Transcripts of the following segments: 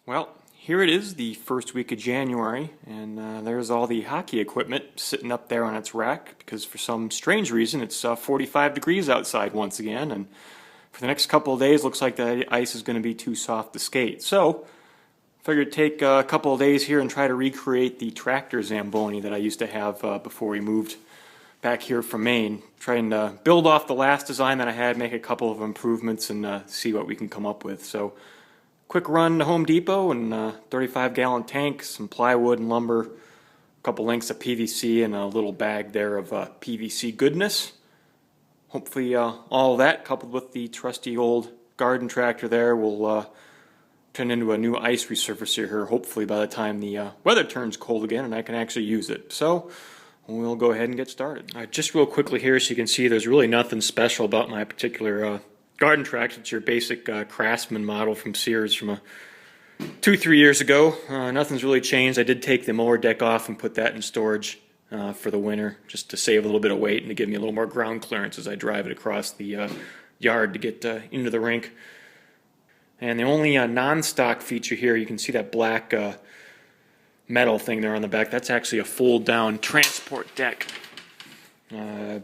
Well, here it is, the first week of January, and there's all the hockey equipment sitting up there on its rack because for some strange reason it's 45 degrees outside once again, and for the next couple of days looks like the ice is going to be too soft to skate. So, figured take a couple of days here and try to recreate the Tractor Zamboni that I used to have before we moved back here from Maine. Trying to build off the last design that I had, make a couple of improvements, and see what we can come up with. So, quick run to Home Depot and 35-gallon tank, some plywood and lumber, a couple lengths of PVC, and a little bag there of PVC goodness. Hopefully all of that, coupled with the trusty old garden tractor there, will turn into a new ice resurfacer here, hopefully by the time the weather turns cold again and I can actually use it. So we'll go ahead and get started. Just real quickly here, so you can see there's really nothing special about my particular garden tractor. It's your basic Craftsman model from Sears from 2-3 years ago. Nothing's really changed. I did take the mower deck off and put that in storage for the winter, just to save a little bit of weight and to give me a little more ground clearance as I drive it across the yard to get into the rink. And the only non-stock feature here, you can see that black metal thing there on the back. That's actually a fold-down transport deck.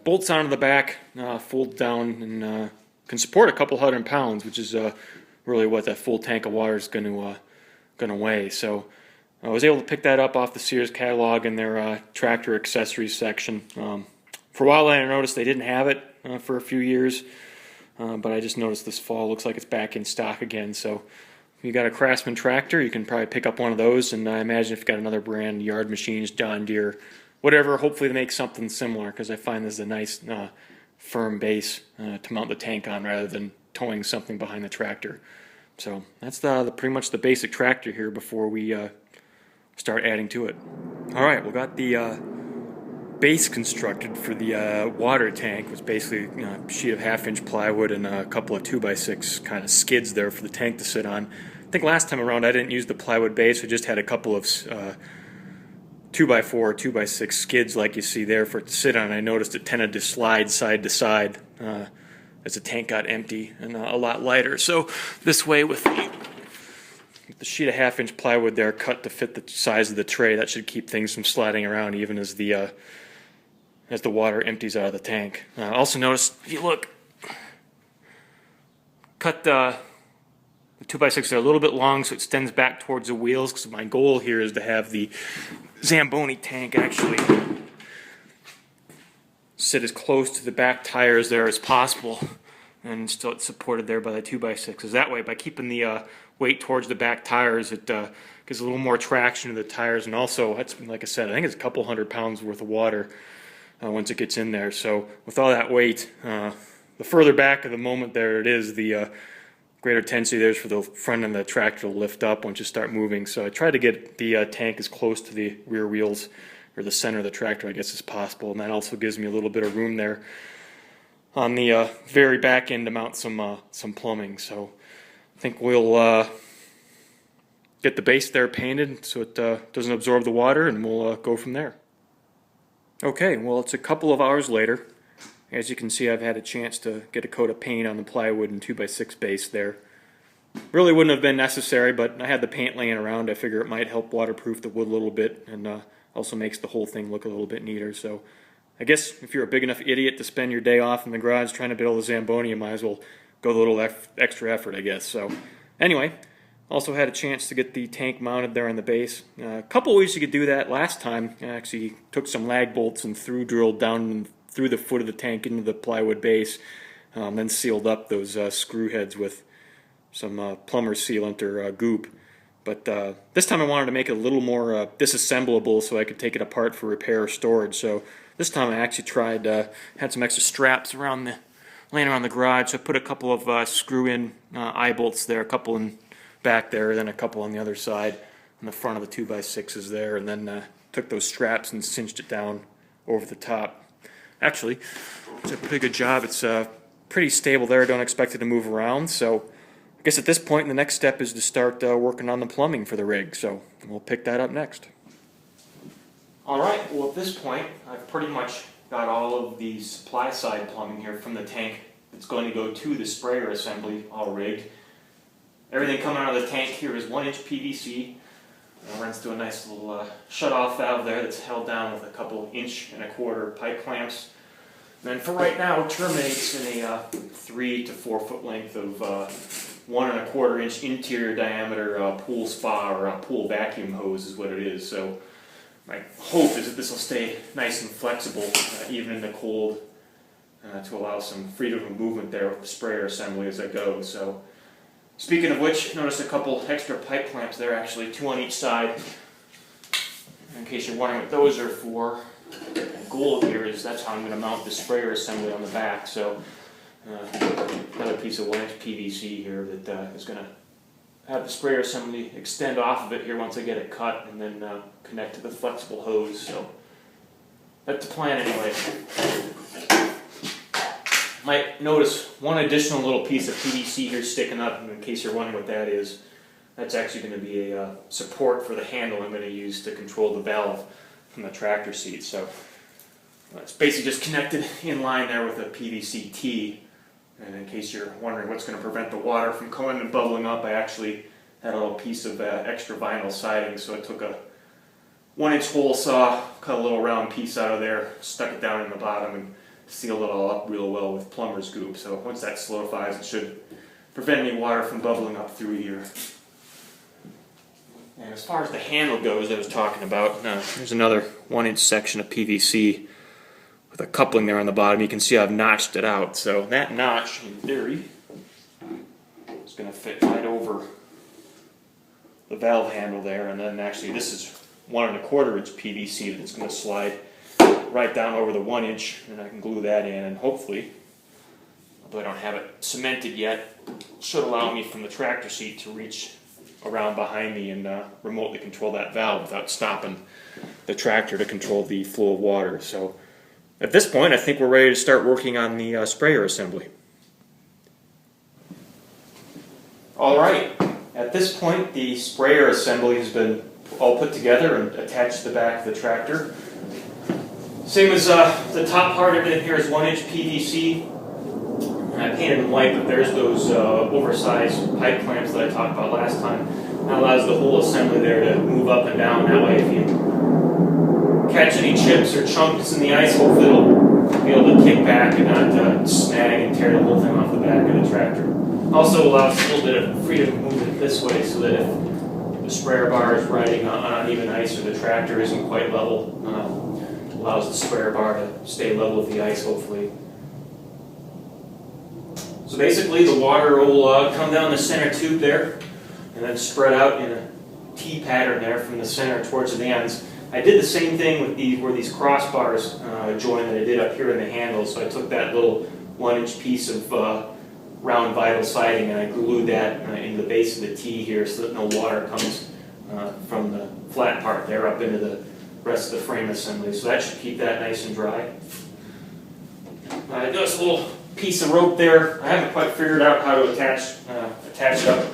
Bolts onto the back, fold down, and can support a couple 100 pounds, which is really what that full tank of water is going to weigh. So I was able to pick that up off the Sears catalog in their tractor accessories section. For a while I noticed they didn't have it for a few years, but I just noticed this fall looks like it's back in stock again. So if you got a Craftsman tractor, you can probably pick up one of those, and I imagine if you've got another brand, Yard Machines, John Deere, whatever, hopefully they make something similar, because I find this is a nice firm base to mount the tank on rather than towing something behind the tractor. So that's pretty much the basic tractor here before we start adding to it. Alright, we got the base constructed for the water tank. It was basically a sheet of 1/2-inch plywood and a couple of 2x6 kind of skids there for the tank to sit on. I think last time around I didn't use the plywood base, we just had a couple of 2x4 or 2x6 skids like you see there for it to sit on. I noticed it tended to slide side to side as the tank got empty and a lot lighter. So this way, with the sheet of 1/2-inch plywood there cut to fit the size of the tray, that should keep things from sliding around even as the water empties out of the tank. Also notice, if you look, cut the 2x6 there a little bit long so it extends back towards the wheels, because my goal here is to have the Zamboni tank actually sit as close to the back tires there as possible, and still it's supported there by the 2x6s. That way, by keeping the weight towards the back tires, it gives a little more traction to the tires, and also, that's, like I said, I think it's a couple 100 pounds worth of water once it gets in there. So with all that weight, the further back of the moment there it is, the greater tendency there's for the front end of the tractor to lift up once you start moving. So I try to get the tank as close to the rear wheels, or the center of the tractor, I guess, as possible, and that also gives me a little bit of room there on the very back end to mount some plumbing. So I think we'll get the base there painted so it doesn't absorb the water, and we'll go from there. Okay, well, it's a couple of hours later. As you can see, I've had a chance to get a coat of paint on the plywood and 2x6 base there. Really wouldn't have been necessary, but I had the paint laying around. I figure it might help waterproof the wood a little bit, and also makes the whole thing look a little bit neater. So I guess if you're a big enough idiot to spend your day off in the garage trying to build a Zamboni, you might as well go a little extra effort, I guess. So anyway, also had a chance to get the tank mounted there on the base. A couple ways you could do that. Last time, I actually took some lag bolts and drilled down through the foot of the tank into the plywood base, then sealed up those screw heads with some plumber sealant or goop. But this time I wanted to make it a little more disassemblable so I could take it apart for repair or storage. So this time I actually tried, had some extra straps laying around the garage. So I put a couple of screw-in eye bolts there, a couple in back there, then a couple on the other side on the front of the 2x6s there, and then took those straps and cinched it down over the top. Actually, it's a pretty good job. It's pretty stable there. Don't expect it to move around. So I guess at this point, the next step is to start working on the plumbing for the rig. So we'll pick that up next. Alright, well at this point, I've pretty much got all of the supply side plumbing here from the tank that's going to go to the sprayer assembly all rigged. Everything coming out of the tank here is 1-inch PVC. Runs through a nice little shut-off valve there that's held down with a couple 1.25-inch pipe clamps. And then for right now, it terminates in a 3 to 4 foot length of 1.25-inch interior diameter pool spa or pool vacuum hose is what it is. So my hope is that this will stay nice and flexible even in the cold to allow some freedom of movement there with the sprayer assembly as I go. So speaking of which, notice a couple extra pipe clamps there, actually 2 on each side. In case you're wondering what those are for, the goal here is that's how I'm going to mount the sprayer assembly on the back. So another piece of 1-inch PVC here that is going to have the sprayer assembly extend off of it here once I get it cut, and then connect to the flexible hose. So that's the plan anyway. Might notice one additional little piece of PVC here sticking up, in case you're wondering what that is. That's actually going to be a support for the handle I'm going to use to control the valve from the tractor seat. So it's basically just connected in line there with a PVC T. And in case you're wondering what's going to prevent the water from coming and bubbling up, I actually had a little piece of extra vinyl siding. So I took a 1-inch hole saw, cut a little round piece out of there, stuck it down in the bottom, and sealed it all up real well with plumber's goop. So once that solidifies, it should prevent any water from bubbling up through here. And as far as the handle goes I was talking about, there's another 1-inch section of PVC with a coupling there on the bottom. You can see I've notched it out. So that notch, in theory, is going to fit right over the valve handle there. And then actually this is 1.25-inch PVC that's going to slide right down over the 1-inch, and I can glue that in, and hopefully, although I don't have it cemented yet, should allow me from the tractor seat to reach around behind me and remotely control that valve without stopping the tractor to control the flow of water. So at this point I think we're ready to start working on the sprayer assembly. Alright, at this point the sprayer assembly has been all put together and attached to the back of the tractor. Same as the top part, everything here is 1-inch PVC. And I painted them white, but there's those oversized pipe clamps that I talked about last time. That allows the whole assembly there to move up and down. That way if you catch any chips or chunks in the ice, hopefully it'll be able to kick back and not snag and tear the whole thing off the back of the tractor. Also allows a little bit of freedom of movement this way, so that if the sprayer bar is riding on uneven ice or the tractor isn't quite level, allows the sprayer bar to stay level with the ice, hopefully. So basically the water will come down the center tube there and then spread out in a T pattern there from the center towards the ends. I did the same thing with where these crossbars join that I did up here in the handle. So I took that little 1-inch piece of round vinyl siding and I glued that in the base of the T here so that no water comes from the flat part there up into the rest of the frame assembly. So that should keep that nice and dry. Just a little piece of rope there. I haven't quite figured out how to attach it up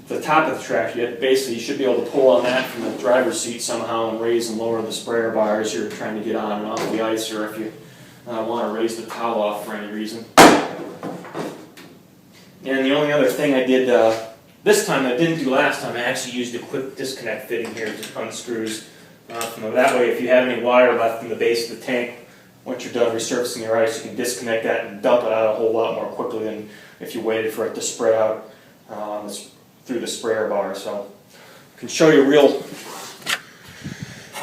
to the top of the tractor yet. Basically, you should be able to pull on that from the driver's seat somehow and raise and lower the sprayer bar as you're trying to get on and off the ice, or if you want to raise the towel off for any reason. And the only other thing I did this time that I didn't do last time, I actually used a quick disconnect fitting here to unscrews. That way, if you have any wire left in the base of the tank, once you're done resurfacing your ice, you can disconnect that and dump it out a whole lot more quickly than if you waited for it to spread out through the sprayer bar. So I can show you real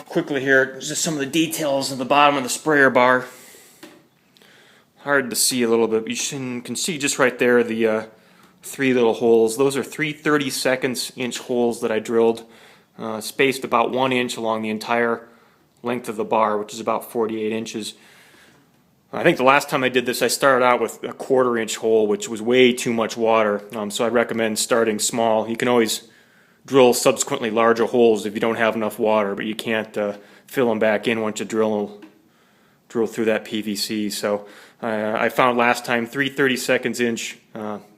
quickly here just some of the details at the bottom of the sprayer bar. Hard to see a little bit. You can see just right there the 3 little holes. Those are 3 32-inch holes that I drilled, spaced about 1 inch along the entire length of the bar, which is about 48 inches. I think the last time I did this I started out with a 1/4-inch hole, which was way too much water, so I recommend starting small. You can always drill subsequently larger holes if you don't have enough water, but you can't fill them back in once you drill through that PVC. So I found last time 3 32-inch,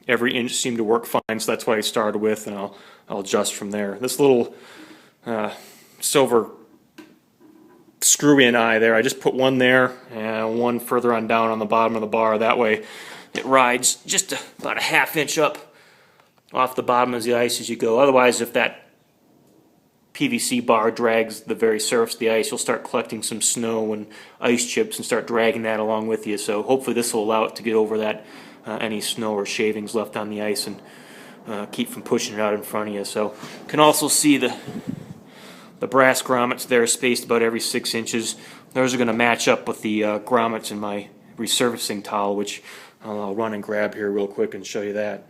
every inch seemed to work fine, so that's what I started with, and I'll adjust from there. This little silver screw-in eye there, I just put one there and one further on down on the bottom of the bar. That way it rides just about a 1/2 inch up off the bottom of the ice as you go. Otherwise, if that PVC bar drags the very surface of the ice, you'll start collecting some snow and ice chips and start dragging that along with you. So hopefully this will allow it to get over that any snow or shavings left on the ice and keep from pushing it out in front of you. So you can also see the brass grommets there spaced about every 6 inches. Those are going to match up with the grommets in my resurfacing towel, which I'll run and grab here real quick and show you that.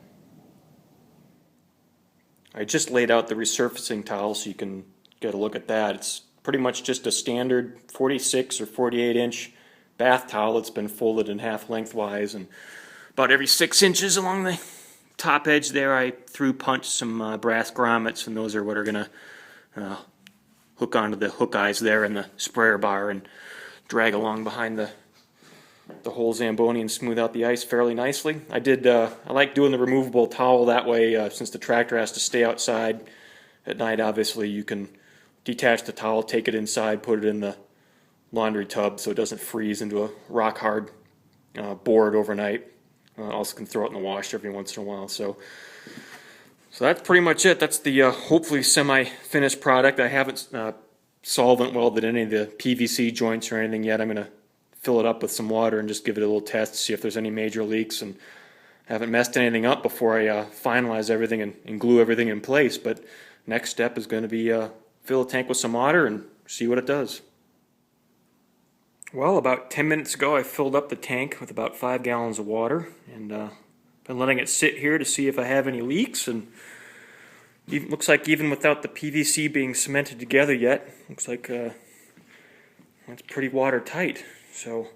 I just laid out the resurfacing towel so you can get a look at that. It's pretty much just a standard 46 or 48 inch bath towel that's been folded in half lengthwise, and about every 6 inches along the top edge there I through punched some brass grommets, and those are what are going to hook onto the hook eyes there in the sprayer bar and drag along behind the whole Zamboni and smooth out the ice fairly nicely. I like doing the removable towel that way, since the tractor has to stay outside at night. Obviously you can detach the towel, take it inside, put it in the laundry tub so it doesn't freeze into a rock hard board overnight. Also can throw it in the wash every once in a while. So that's pretty much it. That's the hopefully semi-finished product. I haven't solvent welded any of the PVC joints or anything yet. I'm going to fill it up with some water and just give it a little test to see if there's any major leaks, and haven't messed anything up before I finalize everything and glue everything in place. But next step is going to be fill the tank with some water and see what it does. Well, about 10 minutes ago I filled up the tank with about 5 gallons of water, and been letting it sit here to see if I have any leaks, and even, looks like even without the PVC being cemented together yet, looks like it's pretty watertight. So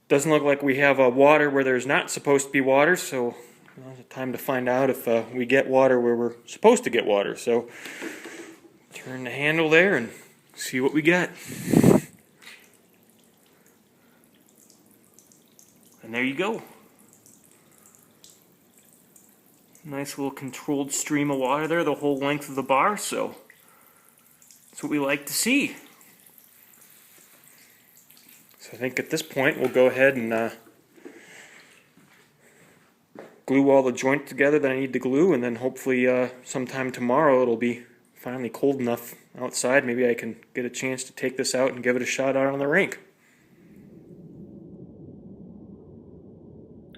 doesn't look like we have water where there's not supposed to be water, so it's time to find out if we get water where we're supposed to get water. So turn the handle there and see what we got. And there you go. Nice little controlled stream of water there the whole length of the bar, so that's what we like to see. So I think at this point we'll go ahead and glue all the joints together that I need to glue, and then hopefully sometime tomorrow it'll be finally cold enough outside. Maybe I can get a chance to take this out and give it a shot out on the rink.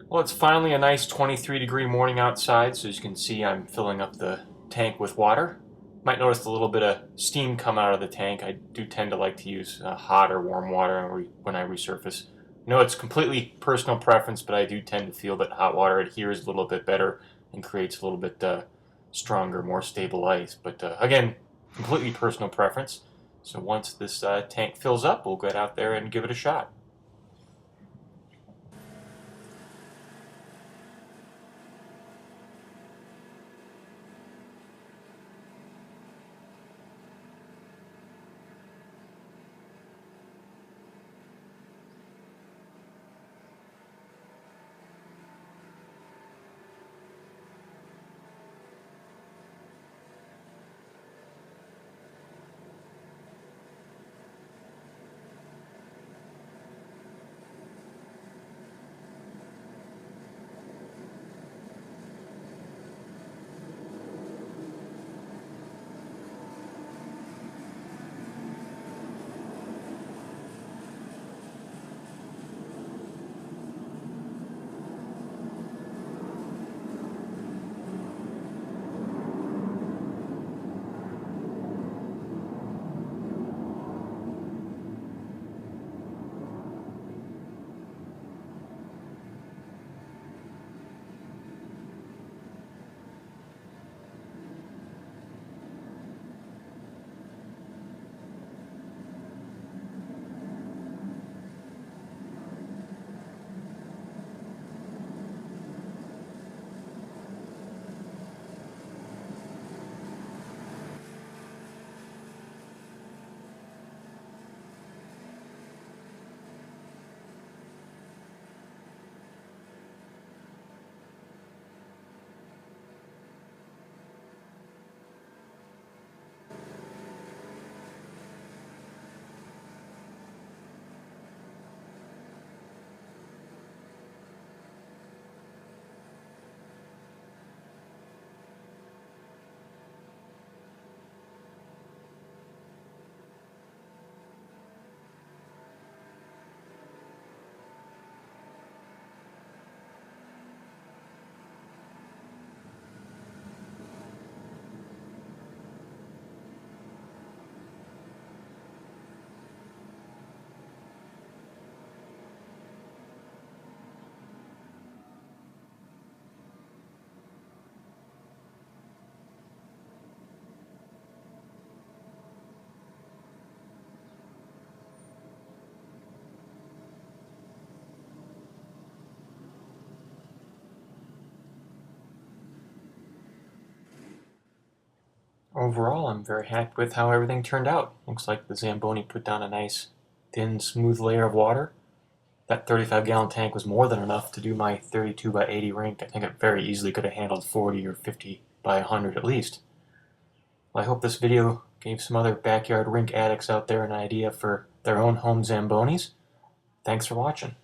Well, it's finally a nice 23-degree morning outside, so as you can see I'm filling up the tank with water. Might notice a little bit of steam come out of the tank. I do tend to like to use hot or warm water when I resurface. No, it's completely personal preference, but I do tend to feel that hot water adheres a little bit better and creates a little bit stronger, more stable ice. But again, completely personal preference. So once this tank fills up, we'll get out there and give it a shot. overall, I'm very happy with how everything turned out. Looks like the Zamboni put down a nice, thin, smooth layer of water. That 35-gallon tank was more than enough to do my 32 by 80 rink. I think it very easily could have handled 40 or 50 by 100 at least. Well, I hope this video gave some other backyard rink addicts out there an idea for their own home Zambonis. Thanks for watching.